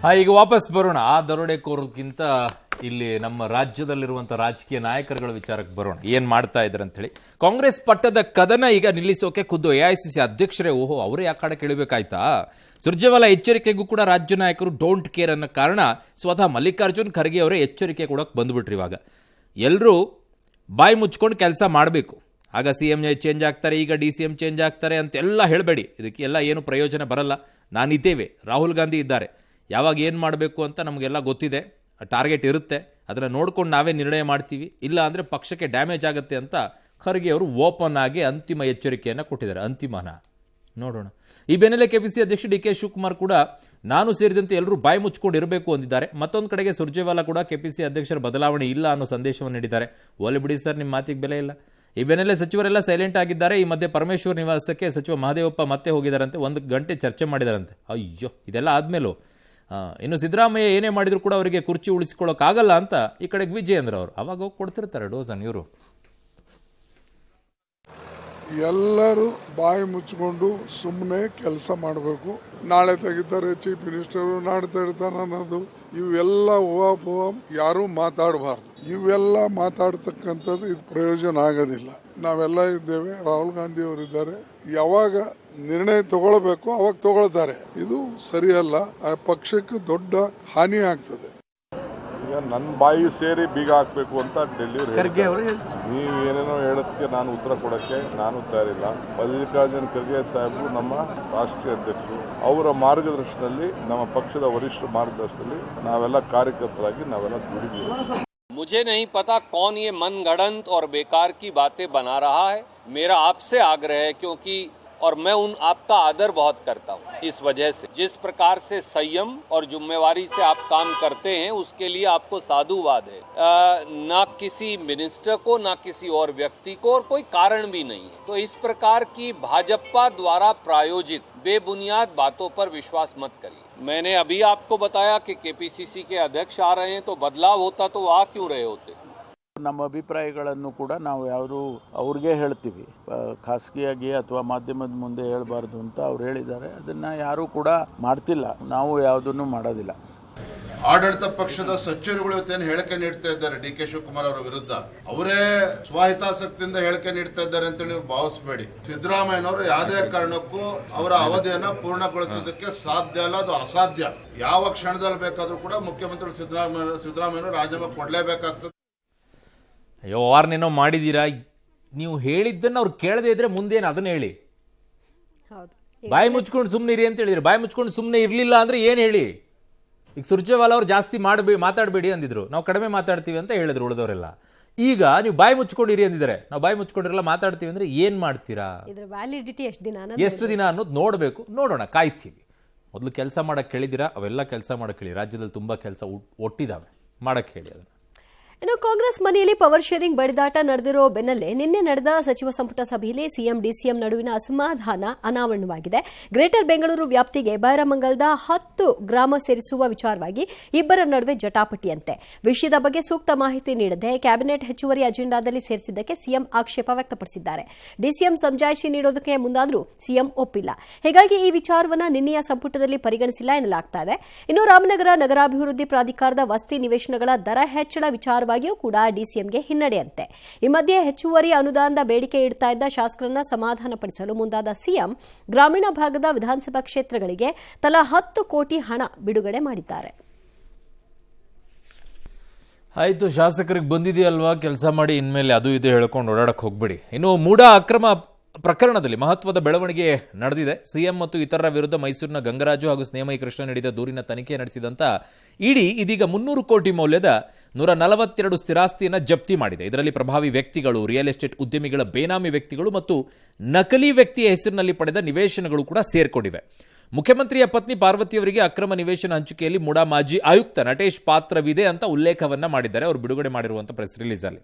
ಈಗ ವಾಪಸ್ ಬರೋಣ. ಆ ದರೋಡೆಕೋರಕ್ಕಿಂತ ಇಲ್ಲಿ ನಮ್ಮ ರಾಜ್ಯದಲ್ಲಿರುವಂತಹ ರಾಜಕೀಯ ನಾಯಕರುಗಳ ವಿಚಾರಕ್ಕೆ ಬರೋಣ. ಏನ್ ಮಾಡ್ತಾ ಇದ್ದಾರೆ ಅಂತ ಹೇಳಿ. ಕಾಂಗ್ರೆಸ್ ಪಟ್ಟದ ಕದನ ಈಗ ನಿಲ್ಲಿಸೋಕೆ ಖುದ್ದು ಎಐಸಿಸಿ ಅಧ್ಯಕ್ಷರೇ ಅವರೇ ಆ ಕಡೆ ಕೇಳಬೇಕಾಯ್ತಾ? ಸುರ್ಜೇವಾಲಾ ಎಚ್ಚರಿಕೆಗೂ ಕೂಡ ರಾಜ್ಯ ನಾಯಕರು ಡೋಂಟ್ ಕೇರ್ ಅನ್ನೋ ಕಾರಣ ಸ್ವತಃ ಮಲ್ಲಿಕಾರ್ಜುನ್ ಖರ್ಗೆ ಅವರೇ ಎಚ್ಚರಿಕೆ ಕೊಡೋಕೆ ಬಂದ್ಬಿಟ್ರಿ. ಇವಾಗ ಎಲ್ಲರೂ ಬಾಯಿ ಮುಚ್ಕೊಂಡು ಕೆಲಸ ಮಾಡಬೇಕು. ಆಗ CM ಚೇಂಜ್ ಆಗ್ತಾರೆ, ಈಗ DCM ಚೇಂಜ್ ಆಗ್ತಾರೆ ಅಂತೆಲ್ಲ ಹೇಳಬೇಡಿ. ಇದಕ್ಕೆಲ್ಲ ಏನು ಪ್ರಯೋಜನ ಬರಲ್ಲ. ನಾನಿದ್ದೇವೆ, ರಾಹುಲ್ ಗಾಂಧಿ ಇದ್ದಾರೆ. ಯಾವಾಗ ಏನು ಮಾಡಬೇಕು ಅಂತ ನಮಗೆಲ್ಲ ಗೊತ್ತಿದೆ. ಟಾರ್ಗೆಟ್ ಇರುತ್ತೆ, ಅದನ್ನು ನೋಡ್ಕೊಂಡು ನಾವೇ ನಿರ್ಣಯ ಮಾಡ್ತೀವಿ. ಇಲ್ಲ ಅಂದರೆ ಪಕ್ಷಕ್ಕೆ ಡ್ಯಾಮೇಜ್ ಆಗುತ್ತೆ ಅಂತ ಖರ್ಗೆ ಅವರು ಓಪನ್ ಆಗಿ ಅಂತಿಮ ಎಚ್ಚರಿಕೆಯನ್ನು ಕೊಟ್ಟಿದ್ದಾರೆ. ಅಂತಿಮನ ನೋಡೋಣ. ಈ ಬೆನ್ನಲ್ಲೇ ಕೆಪಿಸಿ ಅಧ್ಯಕ್ಷ DK ಶಿವಕುಮಾರ್ ಕೂಡ ನಾನು ಸೇರಿದಂತೆ ಎಲ್ಲರೂ ಬಾಯಿ ಮುಚ್ಕೊಂಡು ಇರಬೇಕು ಅಂದಿದ್ದಾರೆ. ಮತ್ತೊಂದು ಕಡೆಗೆ ಸುರ್ಜೇವಾಲಾ ಕೂಡ ಕೆಪಿಸಿ ಅಧ್ಯಕ್ಷರ ಬದಲಾವಣೆ ಇಲ್ಲ ಅನ್ನೋ ಸಂದೇಶವನ್ನು ನೀಡಿದ್ದಾರೆ. ಓಲೆ ಬಿಡಿ ಸರ್, ನಿಮ್ಮ ಮಾತಿಗೆ ಬೆಲೆ ಇಲ್ಲ. ಈ ಬೆನ್ನಲ್ಲೇ ಸಚಿವರೆಲ್ಲ ಸೈಲೆಂಟ್ ಆಗಿದ್ದಾರೆ. ಈ ಮಧ್ಯೆ ಪರಮೇಶ್ವರ್ ನಿವಾಸಕ್ಕೆ ಸಚಿವ ಮಹದೇವಪ್ಪ ಮತ್ತೆ ಹೋಗಿದ್ದಾರಂತೆ. 1 ಗಂಟೆ ಚರ್ಚೆ ಮಾಡಿದಾರಂತೆ. ಅಯ್ಯೋ, ಇದೆಲ್ಲ ಆದ್ಮೇಲೂ ಇನ್ನು ಸಿದ್ದರಾಮಯ್ಯ ಏನೇ ಮಾಡಿದ್ರು ಕೂಡ ಅವರಿಗೆ ಕುರ್ಚಿ ಉಳಿಸಿಕೊಳ್ಳೋಕ್ಕಾಗಲ್ಲ ಅಂತ ಈ ಕಡೆಗೆ ವಿಜಯೇಂದ್ರ ಅವರು ಅವಾಗ ಹೋಗಿ ಕೊಡ್ತಿರ್ತಾರೆ ಡೋಸನ್. ಇವರು ಎಲ್ಲರೂ ಬಾಯಿ ಮುಚ್ಚಿಕೊಂಡು ಸುಮ್ಮನೆ ಕೆಲಸ ಮಾಡಬೇಕು. ನಾಳೆ ತೆಗಿತಾರೆ ಚೀಫ್ ಮಿನಿಸ್ಟರು, ನಾಳೆ ತೆಗಿತಾರೆ ಅನ್ನೋದು ಇವೆಲ್ಲ ಊಹಾಪೋಹ ಯಾರೂ ಮಾತಾಡಬಾರ್ದು. ಇವೆಲ್ಲ ಮಾತಾಡ್ತಕ್ಕಂಥದ್ದು ಇದು ಪ್ರಯೋಜನ ಆಗೋದಿಲ್ಲ. ನಾವೆಲ್ಲ ಇದ್ದೇವೆ, ರಾಹುಲ್ ಗಾಂಧಿ ಅವರು ಇದ್ದಾರೆ. ಯಾವಾಗ ನಿರ್ಣಯ ತಗೊಳ್ಬೇಕು ಅವಾಗ ತಗೊಳ್ತಾರೆ. ಇದು ಸರಿಯಲ್ಲ, ಆ ಪಕ್ಷಕ್ಕೆ ದೊಡ್ಡ ಹಾನಿ ಆಗ್ತದೆ. ಈಗ ನನ್ನ ಬಾಯಿ ಸೇರಿ ಬೀಗ ಹಾಕಬೇಕು ಅಂತ ಡೆಲ್ಲಿ ನೀವು ಏನೇನೋ ಹೇಳೋದಕ್ಕೆ ನಾನು ಉತ್ತರ ಕೊಡೋಕ್ಕೆ ನಾನು ತಯಾರಿಲ್ಲ. ಮಲ್ಲಿಕಾರ್ಜುನ್ ಖರ್ಗೆ ಸಾಹೇಬರು ನಮ್ಮ ರಾಷ್ಟ್ರೀಯ ಅಧ್ಯಕ್ಷರು, ಅವರ ಮಾರ್ಗದರ್ಶನದಲ್ಲಿ, ನಮ್ಮ ಪಕ್ಷದ ವರಿಷ್ಠ ಮಾರ್ಗದರ್ಶನದಲ್ಲಿ ನಾವೆಲ್ಲ ಕಾರ್ಯಕರ್ತರಾಗಿ ನಾವೆಲ್ಲ ದುಡಿದೀವಿ. मुझे नहीं पता कौन ये मनगढ़ंत और बेकार की बातें बना रहा है. मेरा आपसे आग्रह है, क्योंकि और मैं आपका आदर बहुत करता हूँ, इस वजह से जिस प्रकार से संयम और जिम्मेवारी से आप काम करते हैं उसके लिए आपको साधुवाद है. ना किसी मिनिस्टर को, ना किसी और व्यक्ति को, और कोई कारण भी नहीं है. तो इस प्रकार की भाजपा द्वारा प्रायोजित बेबुनियाद बातों पर विश्वास मत करिए. मैंने अभी आपको बताया कि KPCC के अध्यक्ष आ रहे हैं, तो बदलाव होता तो आ क्यों रहे होते. ನಮ್ಮ ಅಭಿಪ್ರಾಯಗಳನ್ನು ಕೂಡ ನಾವು ಯಾರು ಅವ್ರಿಗೆ ಹೇಳ್ತೀವಿ, ಖಾಸಗಿಯಾಗಿ ಅಥವಾ ಮಾಧ್ಯಮದ ಮುಂದೆ ಹೇಳಬಾರ್ದು ಅಂತ ಅವ್ರು ಹೇಳಿದ್ದಾರೆ. ಅದನ್ನ ಯಾರು ಕೂಡ ಮಾಡ್ತಿಲ್ಲ, ನಾವು ಯಾವುದನ್ನು ಮಾಡೋದಿಲ್ಲ. ಆಡಳಿತ ಪಕ್ಷದ ಸಚಿವರುಗಳು ಇವತ್ತೇನು ಹೇಳಿಕೆ ನೀಡ್ತಾ ಇದ್ದಾರೆ DK ಶಿವಕುಮಾರ್ ಅವರ ವಿರುದ್ಧ, ಅವರೇ ಸ್ವಹಿತಾಸಕ್ತಿಯಿಂದ ಹೇಳಿಕೆ ನೀಡ್ತಾ ಇದ್ದಾರೆ ಅಂತೇಳಿ ಭಾವಿಸಬೇಡಿ. ಸಿದ್ದರಾಮಯ್ಯನವರು ಯಾವುದೇ ಕಾರಣಕ್ಕೂ ಅವರ ಅವಧಿಯನ್ನ ಪೂರ್ಣಗೊಳಿಸೋದಕ್ಕೆ ಸಾಧ್ಯ ಅಲ್ಲ, ಅದು ಅಸಾಧ್ಯ. ಯಾವ ಕ್ಷಣದಲ್ಲಿ ಬೇಕಾದ್ರೂ ಕೂಡ ಮುಖ್ಯಮಂತ್ರಿ ಸಿದ್ದರಾಮಯ್ಯನವರು ರಾಜೀನಾಮೆ ಕೊಡಲೇಬೇಕಾಗ್ತದೆ. ಅಯ್ಯೋ, ವಾರನೇನೋ ಮಾಡಿದ್ದೀರಾ, ನೀವು ಹೇಳಿದ್ದನ್ನು ಅವ್ರು ಕೇಳದೇ ಇದ್ರೆ ಮುಂದೇನು ಅದನ್ನ ಹೇಳಿ. ಬಾಯಿ ಮುಚ್ಕೊಂಡು ಸುಮ್ಮನೆ ಇರಿ ಅಂತ ಹೇಳಿದ್ರು. ಬಾಯಿ ಮುಚ್ಕೊಂಡು ಸುಮ್ಮನೆ ಇರಲಿಲ್ಲ ಅಂದ್ರೆ ಏನು ಹೇಳಿ? ಈಗ ಸುರ್ಜೇವಾಲಾ ಅವ್ರು ಜಾಸ್ತಿ ಮಾತಾಡಬೇಡಿ ಅಂದಿದ್ರು, ನಾವು ಕಡಿಮೆ ಮಾತಾಡ್ತೀವಿ ಅಂತ ಹೇಳಿದ್ರು ಉಳಿದವರೆಲ್ಲ. ಈಗ ನೀವು ಬಾಯಿ ಮುಚ್ಕೊಂಡಿರಿ ಅಂದಿದ್ದಾರೆ, ನಾವು ಬಾಯಿ ಮುಚ್ಕೊಂಡಿರಲ್ಲ ಮಾತಾಡ್ತೀವಿ ಅಂದ್ರೆ ಏನ್ ಮಾಡ್ತೀರಾ? ಎಷ್ಟು ದಿನ ಅನ್ನೋದು ನೋಡೋಣ, ಕಾಯ್ತೀವಿ. ಮೊದಲು ಕೆಲಸ ಮಾಡಕ್ಕೆ ಹೇಳಿದಿರಾ, ಅವೆಲ್ಲ ಕೆಲಸ ಮಾಡಕ್ಕೆ ಹೇಳಿ. ರಾಜ್ಯದಲ್ಲಿ ತುಂಬಾ ಕೆಲಸ ಒಟ್ಟಿದಾವೆ, ಮಾಡಕ್ಕೆ ಹೇಳಿ ಅದನ್ನ. ಇನ್ನು ಕಾಂಗ್ರೆಸ್ ಮನೆಯಲ್ಲಿ ಪವರ್ ಶೇರಿಂಗ್ ಬಡಿದಾಟ ನಡೆದಿರೋ ಬೆನ್ನಲ್ಲೇ ನಿನ್ನೆ ನಡೆದ ಸಚಿವ ಸಂಪುಟ ಸಭೆಯಲ್ಲಿ ಸಿಎಂ DCM ನಡುವಿನ ಅಸಮಾಧಾನ ಅನಾವರಣವಾಗಿದೆ. ಗ್ರೇಟರ್ ಬೆಂಗಳೂರು ವ್ಯಾಪ್ತಿಗೆ ಬೈರಮಂಗಲದ 10 ಗ್ರಾಮ ಸೇರಿಸುವ ವಿಚಾರವಾಗಿ ಇಬ್ಬರ ನಡುವೆ ಜಟಾಪಟಿಯಂತೆ. ವಿಷಯದ ಬಗ್ಗೆ ಸೂಕ್ತ ಮಾಹಿತಿ ನೀಡದೆ ಕ್ಯಾಬಿನೆಟ್ ಹೆಚ್ಚುವರಿ ಅಜೆಂಡಾದಲ್ಲಿ ಸೇರಿಸಿದ್ದಕ್ಕೆ ಸಿಎಂ ಆಕ್ಷೇಪ ವ್ಯಕ್ತಪಡಿಸಿದ್ದಾರೆ. DCM ಸಮಜಾಯಿಷಿ ನೀಡೋದಕ್ಕೆ ಮುಂದಾದರೂ ಸಿಎಂ ಒಪ್ಪಿಲ್ಲ. ಹೀಗಾಗಿ ಈ ವಿಚಾರವನ್ನು ನಿನ್ನೆಯ ಸಂಪುಟದಲ್ಲಿ ಪರಿಗಣಿಸಿಲ್ಲ ಎನ್ನಲಾಗ್ತಾ ಇದೆ. ಇನ್ನು ರಾಮನಗರ ನಗರಾಭಿವೃದ್ಧಿ ಪ್ರಾಧಿಕಾರದ ವಸತಿ ನಿವೇಶನಗಳ ದರ ಹೆಚ್ಚಳ ವಿಚಾರ ಕೂಡ DCMಗೆ ಹಿನ್ನಡೆಯಂತೆ. ಈ ಮಧ್ಯೆ ಹೆಚ್ಚುವರಿ ಅನುದಾನದ ಬೇಡಿಕೆ ಇಡ್ತಾ ಇದ್ದ ಶಾಸಕರನ್ನ ಸಮಾಧಾನಪಡಿಸಲು ಮುಂದಾದ ಸಿಎಂ ಗ್ರಾಮೀಣ ಭಾಗದ ವಿಧಾನಸಭಾ ಕ್ಷೇತ್ರಗಳಿಗೆ ತಲಾ 10 ಕೋಟಿ ಹಣ ಬಿಡುಗಡೆ ಮಾಡಿದ್ದಾರೆ. ಆಯ್ತು, ಶಾಸಕರಿಗೆ ಬಂದಿದೆಯಲ್ವಾ, ಕೆಲಸ ಮಾಡಿ, ಇನ್ಮೇಲೆ ಅದು ಇದು ಹೇಳ್ಕೊಂಡು ಓಡಾಡಕ್ಕೆ ಹೋಗ್ಬೇಡಿ. ಇನ್ನು ಮೂಡಾ ಅಕ್ರಮ ಪ್ರಕರಣದಲ್ಲಿ ಮಹತ್ವದ ಬೆಳವಣಿಗೆ ನಡೆದಿದೆ. ಸಿಎಂ ಮತ್ತು ಇತರರ ವಿರುದ್ಧ ಮೈಸೂರಿನ ಗಂಗರಾಜು ಹಾಗೂ ಸ್ನೇಹಮಯಿ ಕೃಷ್ಣ ನೀಡಿದ ದೂರಿನ ತನಿಖೆ ನಡೆಸಿದಂತ ಇಡಿ ಇದೀಗ 300 ಕೋಟಿ ಮೌಲ್ಯದ 142 ಸ್ಥಿರಾಸ್ತಿಯನ್ನು ಜಪ್ತಿ ಮಾಡಿದೆ. ಇದರಲ್ಲಿ ಪ್ರಭಾವಿ ವ್ಯಕ್ತಿಗಳು, ರಿಯಲ್ ಎಸ್ಟೇಟ್ ಉದ್ಯಮಿಗಳ ಬೇನಾಮಿ ವ್ಯಕ್ತಿಗಳು ಮತ್ತು ನಕಲಿ ವ್ಯಕ್ತಿಯ ಹೆಸರಿನಲ್ಲಿ ಪಡೆದ ನಿವೇಶನಗಳು ಕೂಡ ಸೇರ್ಕೊಂಡಿವೆ. ಮುಖ್ಯಮಂತ್ರಿಯ ಪತ್ನಿ ಪಾರ್ವತಿಯವರಿಗೆ ಅಕ್ರಮ ನಿವೇಶನ ಹಂಚಿಕೆಯಲ್ಲಿ ಮೂಡಾ ಮಾಜಿ ಆಯುಕ್ತ ನಟೇಶ್ ಪಾತ್ರವಿದೆ ಅಂತ ಉಲ್ಲೇಖವನ್ನ ಮಾಡಿದ್ದಾರೆ ಅವರು ಬಿಡುಗಡೆ ಮಾಡಿರುವಂತಹ ಪ್ರೆಸ್ ರಿಲೀಸ್ ಅಲ್ಲಿ.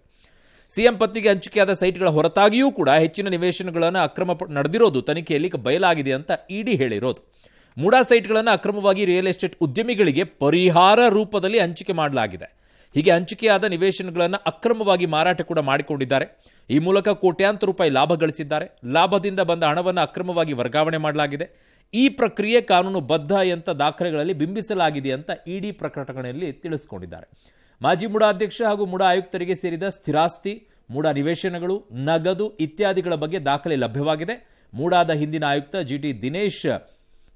ಸಿಎಂ ಪತ್ನಿಗೆ ಹಂಚಿಕೆಯಾದ ಸೈಟ್ಗಳ ಹೊರತಾಗಿಯೂ ಕೂಡ ಹೆಚ್ಚಿನ ನಿವೇಶನಗಳನ್ನು ಅಕ್ರಮ ನಡೆದಿರೋದು ತನಿಖೆಯಲ್ಲಿ ಬಯಲಾಗಿದೆ ಅಂತ ಇಡಿ ಹೇಳಿರೋದು. ಮೂಡಾ ಸೈಟ್ಗಳನ್ನು ಅಕ್ರಮವಾಗಿ ರಿಯಲ್ ಎಸ್ಟೇಟ್ ಉದ್ಯಮಿಗಳಿಗೆ ಪರಿಹಾರ ರೂಪದಲ್ಲಿ ಹಂಚಿಕೆ ಮಾಡಲಾಗಿದೆ. ಹೀಗೆ ಹಂಚಿಕೆಯಾದ ನಿವೇಶನಗಳನ್ನು ಅಕ್ರಮವಾಗಿ ಮಾರಾಟ ಕೂಡ ಮಾಡಿಕೊಂಡಿದ್ದಾರೆ. ಈ ಮೂಲಕ ಕೋಟ್ಯಾಂತರ ರೂಪಾಯಿ ಲಾಭ ಗಳಿಸಿದ್ದಾರೆ. ಲಾಭದಿಂದ ಬಂದ ಹಣವನ್ನು ಅಕ್ರಮವಾಗಿ ವರ್ಗಾವಣೆ ಮಾಡಲಾಗಿದೆ. ಈ ಪ್ರಕ್ರಿಯೆ ಕಾನೂನುಬದ್ಧ ಅಂತ ದಾಖಲೆಗಳಲ್ಲಿ ಬಿಂಬಿಸಲಾಗಿದೆ ಅಂತ ಇಡಿ ಪ್ರಕಟಣೆಯಲ್ಲಿ ತಿಳಿಸಿಕೊಂಡಿದ್ದಾರೆ. ಮಾಜಿ ಮುಡಾ ಅಧ್ಯಕ್ಷ ಹಾಗೂ ಮುಡಾ ಆಯುಕ್ತರಿಗೆ ಸೇರಿದ ಸ್ಥಿರಾಸ್ತಿ, ಮುಡಾ ನಿವೇಶನಗಳು, ನಗದು ಇತ್ಯಾದಿಗಳ ಬಗ್ಗೆ ದಾಖಲೆ ಲಭ್ಯವಾಗಿದೆ. ಮುಡಾದ ಹಿಂದಿನ ಆಯುಕ್ತ ಜಿಟಿ ದಿನೇಶ್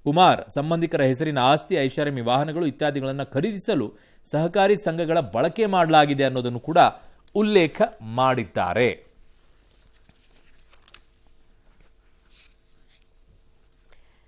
ಕುಮಾರ್ ಸಂಬಂಧಿಕರ ಹೆಸರಿನ ಆಸ್ತಿ, ಐಷಾರಾಮಿ ವಾಹನಗಳು ಇತ್ಯಾದಿಗಳನ್ನು ಖರೀದಿಸಲು ಸಹಕಾರಿ ಸಂಘಗಳ ಬಳಕೆ ಮಾಡಲಾಗಿದೆ ಅನ್ನೋದನ್ನು ಕೂಡ ಉಲ್ಲೇಖ ಮಾಡಿದ್ದಾರೆ.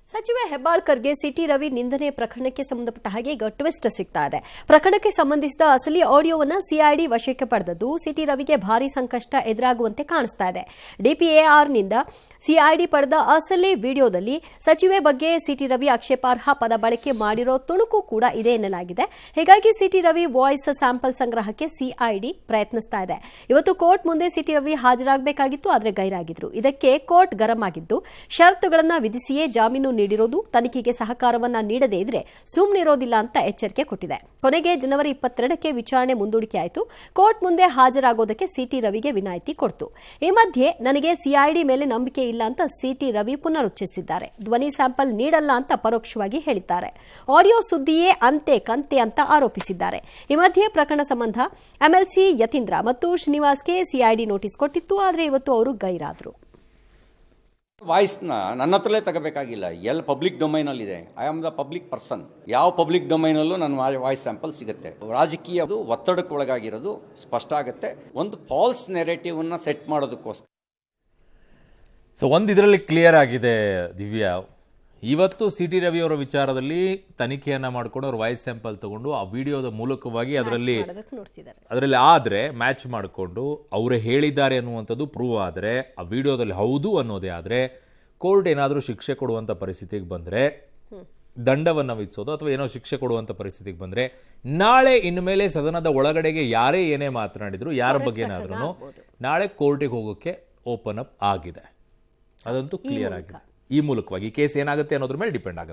ಸಚಿವ ಹೆಬ್ಬಾಳ್ಕರ್ಗೆ ಸಿಟಿ ರವಿ ನಿಂದನೆ ಪ್ರಕರಣಕ್ಕೆ ಸಂಬಂಧಪಟ್ಟ ಹಾಗೆ ಈಗ ಟ್ವಿಸ್ಟ್ ಸಿಗ್ತಾ ಇದೆ. ಪ್ರಕರಣಕ್ಕೆ ಸಂಬಂಧಿಸಿದ ಅಸಲಿ ಆಡಿಯೋವನ್ನು ಸಿಐಡಿ ವಶಕ್ಕೆ ಪಡೆದದ್ದು ಸಿಟಿ ರವಿಗೆ ಭಾರೀ ಸಂಕಷ್ಟ ಎದುರಾಗುವಂತೆ ಕಾಣಿಸ್ತಾ ಇದೆ. ಡಿಪಿಎಆರ್ನಿಂದ ಸಿಐಡಿ ಪಡೆದ ಅಸಲಿ ವಿಡಿಯೋದಲ್ಲಿ ಸಚಿವೆ ಬಗ್ಗೆ ಸಿಟಿ ರವಿ ಆಕ್ಷೇಪಾರ್ಹ ಪದ ಬಳಕೆ ಮಾಡಿರೋ ತುಣುಕು ಕೂಡ ಇದೆ ಎನ್ನಲಾಗಿದೆ. ಹೀಗಾಗಿ ಸಿಟಿ ರವಿ ವಾಯ್ಸ್ ಸ್ಯಾಂಪಲ್ ಸಂಗ್ರಹಕ್ಕೆ ಸಿಐಡಿ ಪ್ರಯತ್ನಿಸ್ತಾ ಇದೆ. ಇವತ್ತು ಕೋರ್ಟ್ ಮುಂದೆ ಸಿಟಿ ರವಿ ಹಾಜರಾಗಬೇಕಾಗಿತ್ತು, ಆದರೆ ಗೈರಾಗಿದ್ರು. ಇದಕ್ಕೆ ಕೋರ್ಟ್ ಗರಂ ಆಗಿದ್ದು ಷರತ್ತುಗಳನ್ನು ವಿಧಿಸಿಯೇ ಜಾಮೀನು ನೀಡಿರೋದು, ತನಿಖೆಗೆ ಸಹಕಾರವನ್ನ ನೀಡದೇ ಇದ್ರೆ ಸುಮ್ಮನಿರೋದಿಲ್ಲ ಅಂತ ಎಚ್ಚರಿಕೆ ಕೊಟ್ಟಿದೆ. ಕೊನೆಗೆ ಜನವರಿ 22ಕ್ಕೆ ವಿಚಾರಣೆ ಮುಂದೂಡಿಕೆ ಆಯಿತು. ಕೋರ್ಟ್ ಮುಂದೆ ಹಾಜರಾಗೋದಕ್ಕೆ ಸಿಟಿ ರವಿಗೆ ವಿನಾಯಿತಿ ಕೊಡ್ತು. ಈ ಮಧ್ಯೆ ನನಗೆ ಸಿಐಡಿ ಮೇಲೆ ನಂಬಿಕೆ ಇಲ್ಲ ಅಂತ ಸಿಟಿ ರವಿ ಪುನರುಚ್ಚರಿಸಿದ್ದಾರೆ. ಧ್ವನಿ ಸ್ಯಾಂಪಲ್ ನೀಡಲ್ಲ ಅಂತ ಪರೋಕ್ಷವಾಗಿ ಹೇಳಿದ್ದಾರೆ. ಆಡಿಯೋ ಸುದ್ದಿಯೇ ಅಂತೆ ಕಂತೆ ಅಂತ ಆರೋಪಿಸಿದ್ದಾರೆ. ಈ ಮಧ್ಯೆ ಪ್ರಕರಣ ಸಂಬಂಧ ಎಂಎಲ್ಸಿ ಯತೀಂದ್ರ ಮತ್ತು ಶ್ರೀನಿವಾಸ್ಗೆ ಸಿಐಡಿ ನೋಟಿಸ್ ಕೊಟ್ಟಿತ್ತು, ಆದರೆ ಇವತ್ತು ಅವರು ಗೈರಾದರು. ವಾಯ್ಸ್ನ ನನ್ನ ಹತ್ರಲೇ ತಗೋಬೇಕಾಗಿಲ್ಲ, ಎಲ್ಲಿ ಪಬ್ಲಿಕ್ ಡೊಮೈನಲ್ಲಿದೆ. I am the public person. ಯಾವ ಪಬ್ಲಿಕ್ ಡೊಮೈನಲ್ಲೂ ನನ್ನ ವಾಯ್ಸ್ ಸ್ಯಾಂಪಲ್ ಸಿಗುತ್ತೆ. ರಾಜಕೀಯ ಒತ್ತಡಕ್ಕೆ ಒಳಗಾಗಿರೋದು ಸ್ಪಷ್ಟ ಆಗುತ್ತೆ. ಒಂದು ಫಾಲ್ಸ್ ನೆರೇಟಿವ್ ಅನ್ನ ಸೆಟ್ ಮಾಡೋದಕ್ಕೋಸ್ಕರ. ಸೊ ಒಂದು ಇದರಲ್ಲಿ ಕ್ಲಿಯರ್ ಆಗಿದೆ ದಿವ್ಯಾ, ಇವತ್ತು ಸಿಟಿ ರವಿ ಅವರ ವಿಚಾರದಲ್ಲಿ ತನಿಖೆಯನ್ನ ಮಾಡಿಕೊಂಡು ಅವ್ರ ವಾಯ್ಸ್ ಸ್ಯಾಂಪಲ್ ತಗೊಂಡು ಆ ವಿಡಿಯೋದ ಮೂಲಕವಾಗಿ ಅದರಲ್ಲಿ ಆದ್ರೆ ಮ್ಯಾಚ್ ಮಾಡಿಕೊಂಡು ಅವರೇ ಹೇಳಿದ್ದಾರೆ ಅನ್ನುವಂಥದ್ದು ಪ್ರೂವ್ ಆದರೆ, ಆ ವಿಡಿಯೋದಲ್ಲಿ ಹೌದು ಅನ್ನೋದೇ ಆದರೆ ಕೋರ್ಟ್ ಏನಾದರೂ ಶಿಕ್ಷೆ ಕೊಡುವಂಥ ಪರಿಸ್ಥಿತಿಗೆ ಬಂದರೆ, ದಂಡವನ್ನು ವಿಧಿಸೋದು ಅಥವಾ ಏನೋ ಶಿಕ್ಷೆ ಕೊಡುವಂಥ ಪರಿಸ್ಥಿತಿಗೆ ಬಂದರೆ, ನಾಳೆ ಇನ್ಮೇಲೆ ಸದನದ ಒಳಗಡೆಗೆ ಯಾರೇ ಏನೇ ಮಾತನಾಡಿದ್ರು, ಯಾರ ಬಗ್ಗೆನಾದ್ರೂ ನಾಳೆ ಕೋರ್ಟಿಗೆ ಹೋಗೋಕ್ಕೆ ಓಪನ್ ಅಪ್ ಆಗಿದೆ. ಅದಂತೂ ಕ್ಲಿಯರ್ ಆಗಿದೆ. ಈ ಮೂಲಕವಾಗಿ ಕೇಸ್ ಏನಾಗುತ್ತೆ ಅನ್ನೋದ್ರ ಮೇಲೆ ಡಿಪೆಂಡ್ ಆಗುತ್ತೆ.